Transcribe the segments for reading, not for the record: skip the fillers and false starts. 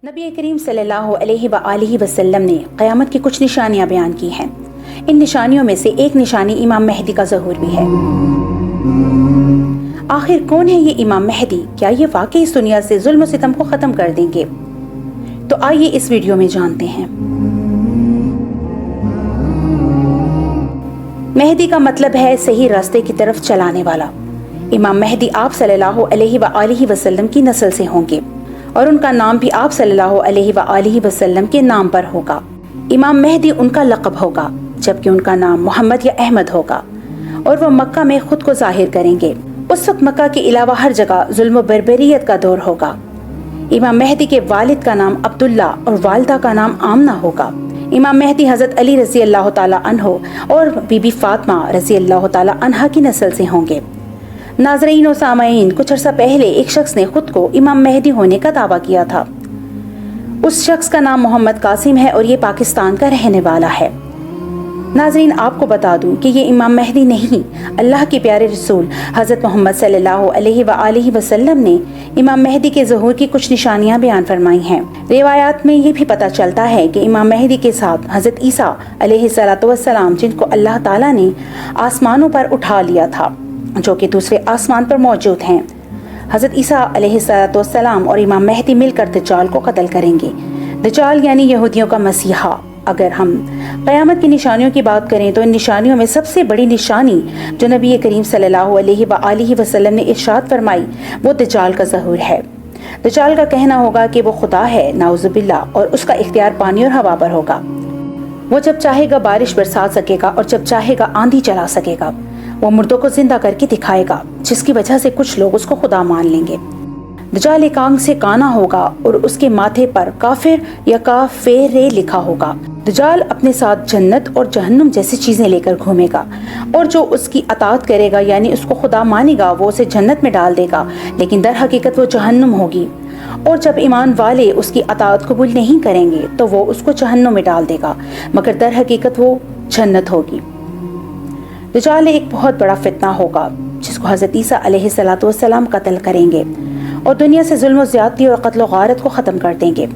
نبی کریم صلی اللہ علیہ وآلہ وسلم نے قیامت کی کچھ نشانیاں بیان کی ہیں۔ ان نشانیوں میں سے ایک نشانی امام مہدی کا ظہور بھی ہے۔ آخر کون ہے یہ امام مہدی؟ کیا یہ واقعی اس دنیا سے ظلم و ستم کو ختم کر دیں گے؟ تو آئیے اس ویڈیو میں جانتے ہیں۔ مہدی کا مطلب ہے صحیح راستے کی طرف چلانے والا۔ امام مہدی آپ صلی اللہ علیہ وآلہ وسلم کی نسل سے ہوں گے اور ان کا نام بھی آپ صلی اللہ علیہ وآلہ وسلم کے نام پر ہوگا۔ امام مہدی ان کا لقب ہوگا، جبکہ ان کا نام محمد یا احمد ہوگا، اور وہ مکہ میں خود کو ظاہر کریں گے۔ اس وقت مکہ کے علاوہ ہر جگہ ظلم و بربریت کا دور ہوگا۔ امام مہدی کے والد کا نام عبداللہ اور والدہ کا نام آمنہ ہوگا۔ امام مہدی حضرت علی رضی اللہ تعالی عنہ اور بی بی فاطمہ رضی اللہ تعالی عنہا کی نسل سے ہوں گے۔ ناظرین و سامعین، کچھ عرصہ پہلے ایک شخص نے خود کو امام مہدی ہونے کا دعویٰ کیا تھا۔ اس شخص کا نام محمد قاسم ہے اور یہ پاکستان کا رہنے والا ہے۔ ناظرین، آپ کو بتا دوں کہ یہ امام مہدی نہیں، اللہ کے پیارے رسول حضرت محمد صلی اللہ علیہ وآلہ وسلم نے امام مہدی کے ظہور کی کچھ نشانیاں بیان فرمائی ہیں۔ روایات میں یہ بھی پتہ چلتا ہے کہ امام مہدی کے ساتھ حضرت عیسیٰ علیہ السلام، جن کو اللہ تعالیٰ نے آسمانوں پر اٹھا لیا تھا، جو کہ دوسرے آسمان پر موجود ہیں، حضرت عیسیٰ علیہ السلام اور امام مہدی مل کر دجال کو قتل کریں گے۔ دجال یعنی یہودیوں کا مسیحا۔ اگر ہم قیامت کی نشانیوں کی بات کریں تو ان نشانیوں میں سب سے بڑی نشانی جو نبی کریم صلی اللہ علیہ وآلہ وسلم نے ارشاد فرمائی وہ دجال کا ظہور ہے۔ دجال کا کہنا ہوگا کہ وہ خدا ہے، نعوذ باللہ، اور اس کا اختیار پانی اور ہوا پر ہوگا۔ وہ جب چاہے گا بارش برسا سکے گا اور جب چاہے گا آندھی چلا سکے گا۔ وہ مردوں کو زندہ کر کے دکھائے گا، جس کی وجہ سے کچھ لوگ اس کو خدا مان لیں گے۔ دجال ایک آنکھ سے کانا ہوگا اور اس کے ماتھے پر کافر یا کافر لکھا ہوگا۔ دجال اپنے ساتھ جنت اور جہنم جیسی چیزیں لے کر گھومے گا، اور جو اس کی اطاعت کرے گا یعنی اس کو خدا مانے گا وہ اسے جنت میں ڈال دے گا، لیکن در حقیقت وہ جہنم ہوگی۔ اور جب ایمان والے اس کی اطاعت قبول نہیں کریں گے تو وہ اس کو جہنم میں ڈال دے گا، مگر در حقیقت وہ جنت ہوگی۔ دجال ایک بہت بڑا فتنہ ہوگا جس کو حضرت عیسیٰ علیہ السلام قتل کریں گے اور دنیا سے ظلم و زیادتی اور قتل و غارت کو ختم کر دیں گے،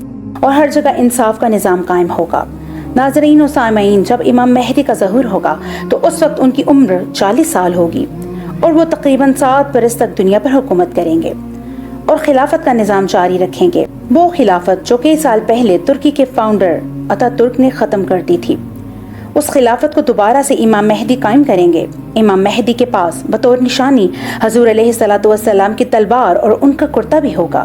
اور ہر جگہ انصاف کا نظام قائم ہوگا۔ ناظرین و سامعین، جب امام مہدی کا ظہور ہوگا تو اس وقت ان کی عمر 40 سال ہوگی اور وہ تقریباً 7 برس تک دنیا پر حکومت کریں گے اور خلافت کا نظام جاری رکھیں گے۔ وہ خلافت جو کئی سال پہلے ترکی کے فاؤنڈر اتا ترک نے ختم کر دی تھی، اس خلافت کو دوبارہ سے امام مہدی قائم کریں گے۔ امام مہدی کے پاس بطور نشانی حضور علیہ السلام کی تلوار اور ان کا کرتا بھی ہوگا۔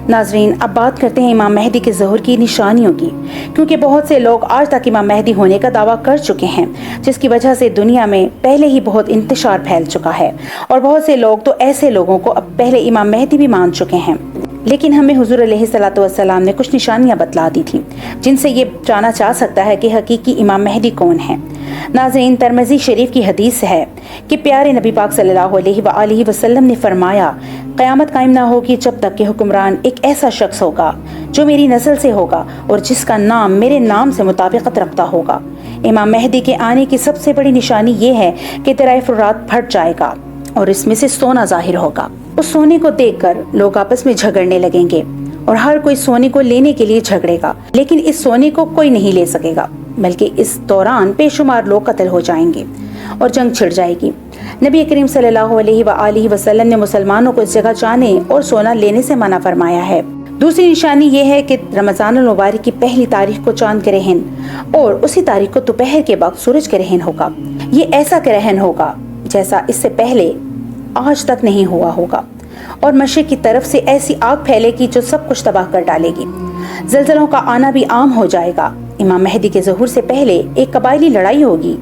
ناظرین، اب بات کرتے ہیں امام مہدی کے ظہور کی نشانیوں کی، کیونکہ بہت سے لوگ آج تک امام مہدی ہونے کا دعویٰ کر چکے ہیں، جس کی وجہ سے دنیا میں پہلے ہی بہت انتشار پھیل چکا ہے، اور بہت سے لوگ تو ایسے لوگوں کو اب پہلے امام مہدی بھی مان چکے ہیں۔ لیکن ہمیں حضور علیہ السلام نے کچھ نشانیاں بتلا دی تھیں جن سے یہ جانا جا سکتا ہے کہ حقیقی امام مہدی کون ہے۔ ناظرین، ترمذی شریف کی حدیث ہے کہ پیارے نبی پاک صلی اللہ علیہ وآلہ وسلم نے فرمایا، قیامت قائم نہ ہوگی جب تک کہ حکمران ایک ایسا شخص ہوگا جو میری نسل سے ہوگا اور جس کا نام میرے نام سے مطابقت رکھتا ہوگا۔ امام مہدی کے آنے کی سب سے بڑی نشانی یہ ہے کہ درائے فرات پھٹ جائے گا اور اس میں سے سونا ظاہر ہوگا۔ اس سونے کو دیکھ کر لوگ آپس میں جھگڑنے لگیں گے اور ہر کوئی سونے کو لینے کے لیے جھگڑے گا، لیکن اس سونے کو کوئی نہیں لے سکے گا، بلکہ اس دوران بے شمار لوگ قتل ہو جائیں گے اور جنگ چھڑ جائے گی۔ نبی کریم صلی اللہ علیہ وآلہ وسلم نے مسلمانوں کو اس جگہ جانے اور سونا لینے سے منع فرمایا ہے۔ دوسری نشانی یہ ہے کہ رمضان المبارک کی پہلی تاریخ کو چاند گرہن اور اسی تاریخ کو دوپہر کے وقت سورج گرہن ہوگا۔ یہ ایسا گرہن ہوگا جیسا اس سے پہلے آج تک نہیں ہوا ہوگا۔ اور مشرق کی طرف سے ایسی آگ پھیلے گی جو سب کچھ تباہ کر ڈالے گی۔ زلزلوں کا آنا بھی عام ہو جائے گا۔ امام مہدی کے ظہور سے پہلے ایک قبائلی لڑائی ہوگی۔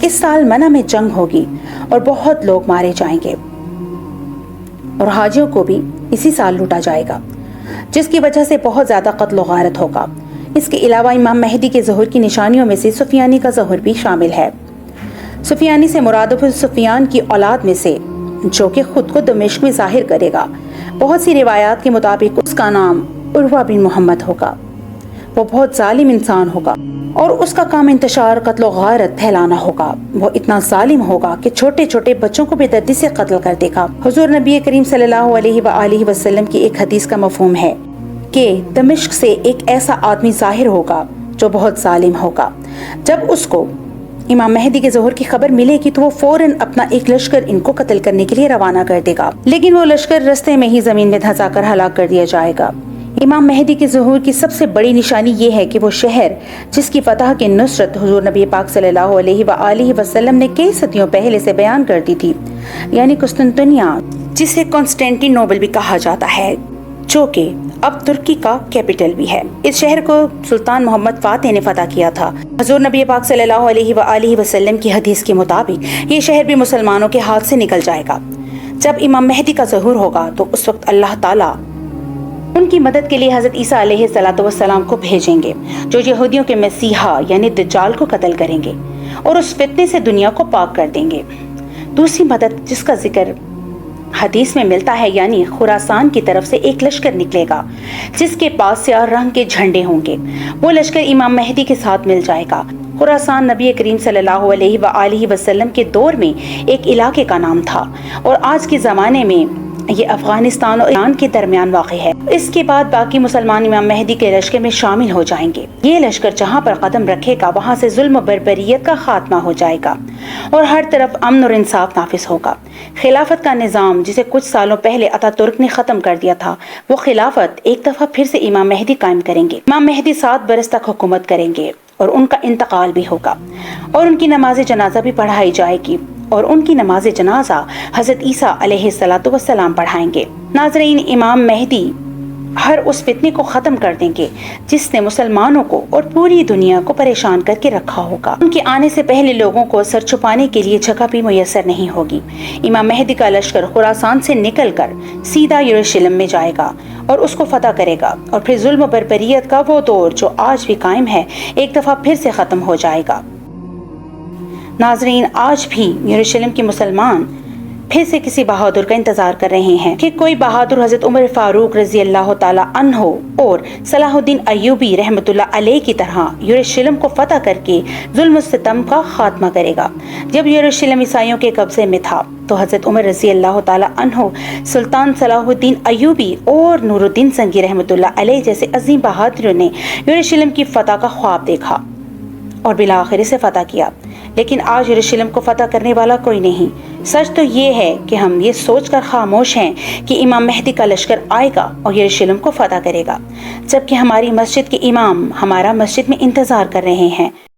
اس سال منع میں جنگ ہوگی اور بہت لوگ مارے جائیں گے، اور حاجیوں کو بھی اسی سال لوٹا جائے گا، جس کی وجہ سے بہت زیادہ قتل و غارت ہوگا۔ اس کے علاوہ امام مہدی کے ظہور کی نشانیوں میں سے سفیانی کا ظہور بھی شامل ہے۔ سفیانی سے مراد ابو سفیان کی اولاد میں سے جو کہ خود کو دمشق میں ظاہر کرے گا۔ بہت سی روایات کے مطابق اس کا نام عروہ بن محمد ہوگا۔ وہ بہت ظالم انسان ہوگا اور اس کا کام انتشار، قتل و غارت پھیلانا ہوگا۔ وہ اتنا ظالم ہوگا کہ چھوٹے چھوٹے بچوں کو بے دردی سے قتل کر دے گا۔ حضور نبی کریم صلی اللہ علیہ وآلہ وسلم کی ایک حدیث کا مفہوم ہے کہ دمشق سے ایک ایسا آدمی ظاہر ہوگا جو بہت ظالم ہوگا۔ جب اس کو امام مہدی کے ظہور کی خبر ملے گی تو وہ فوراً اپنا ایک لشکر ان کو قتل کرنے کے لیے روانہ کر دے گا، لیکن وہ لشکر رستے میں ہی زمین میں دھنسا کر ہلاک کر دیا جائے گا۔ امام مہدی کے ظہور کی سب سے بڑی نشانی یہ ہے کہ وہ شہر جس کی فتح کی نصرت حضور نبی پاک صلی اللہ علیہ وآلہ وسلم نے کئی صدیوں پہلے سے بیان کر دی تھی، یعنی قسطنطنیہ، جسے کانسٹینٹی نوبل بھی کہا جاتا ہے، جو کہ اب ترکی کا کیپٹل بھی ہے۔ اس شہر کو سلطان محمد فاتح نے فتح کیا تھا۔ حضور نبی پاک صلی اللہ علیہ وآلہ وسلم کی حدیث کے مطابق یہ شہر بھی مسلمانوں کے ہاتھ سے نکل جائے گا۔ جب امام مہدی کا ظہور ہوگا تو اس وقت اللہ تعالیٰ ان کی مدد کے لیے حضرت عیسیٰ علیہ السلام کو بھیجیں گے، جو یہودیوں کے مسیحا یعنی دجال کو قتل کریں گے اور اس فتنے سے دنیا کو پاک کر دیں گے۔ دوسری مدد جس کا ذکر حدیث میں ملتا ہے، یعنی خراسان کی طرف سے ایک لشکر نکلے گا جس کے پاس سیاہ رنگ کے جھنڈے ہوں گے۔ وہ لشکر امام مہدی کے ساتھ مل جائے گا۔ خراسان نبی کریم صلی اللہ علیہ وآلہ وسلم کے دور میں ایک علاقے کا نام تھا اور آج کے زمانے میں یہ افغانستان اور ایران کے درمیان واقع ہے۔ اس کے بعد باقی مسلمان امام مہدی کے لشکر میں شامل ہو جائیں گے۔ یہ لشکر جہاں پر قدم رکھے گا وہاں سے ظلم و بربریت کا خاتمہ ہو جائے گا اور ہر طرف امن اور انصاف نافذ ہوگا۔ خلافت کا نظام جسے کچھ سالوں پہلے اتا ترک نے ختم کر دیا تھا، وہ خلافت ایک دفعہ پھر سے امام مہدی قائم کریں گے۔ امام مہدی 7 برس تک حکومت کریں گے اور ان کا انتقال بھی ہوگا اور ان کی نماز جنازہ بھی پڑھائی جائے گی اور ان کی نماز جنازہ حضرت عیسیٰ علیہ السلام پڑھائیں گے۔ ناظرین، امام مہدی ہر اس فتنے کو ختم کر دیں گے جس نے مسلمانوں کو اور پوری دنیا کو پریشان کر کے رکھا ہوگا۔ ان کے آنے سے پہلے لوگوں کو سر چھپانے کے لیے جگہ بھی میسر نہیں ہوگی۔ امام مہدی کا لشکر خراسان سے نکل کر سیدھا یروشلم میں جائے گا اور اس کو فتح کرے گا، اور پھر ظلم و بربریت کا وہ دور جو آج بھی قائم ہے ایک دفعہ پھر سے ختم ہو جائے گا۔ ناظرین، آج بھی یروشلم کے مسلمان پھر سے کسی بہادر کا انتظار کر رہے ہیں کہ کوئی بہادر حضرت عمر فاروق رضی اللہ تعالی عنہ اور صلاح الدین ایوبی رحمۃ اللہ علیہ کی طرح یروشلم کو فتح کر کے ظلم و ستم کا خاتمہ کرے گا۔ جب یروشلم عیسائیوں کے قبضے میں تھا تو حضرت عمر رضی اللہ تعالی عنہ، سلطان صلاح الدین ایوبی اور نور الدین سنگی رحمۃ اللہ علیہ جیسے عظیم بہادروں نے یروشلم کی فتح کا خواب دیکھا اور بالآخر اسے فتح کیا، لیکن آج یروشلم کو فتح کرنے والا کوئی نہیں۔ سچ تو یہ ہے کہ ہم یہ سوچ کر خاموش ہیں کہ امام مہدی کا لشکر آئے گا اور یروشلم کو فتح کرے گا، جبکہ ہماری مسجد کے امام ہمارا مسجد میں انتظار کر رہے ہیں۔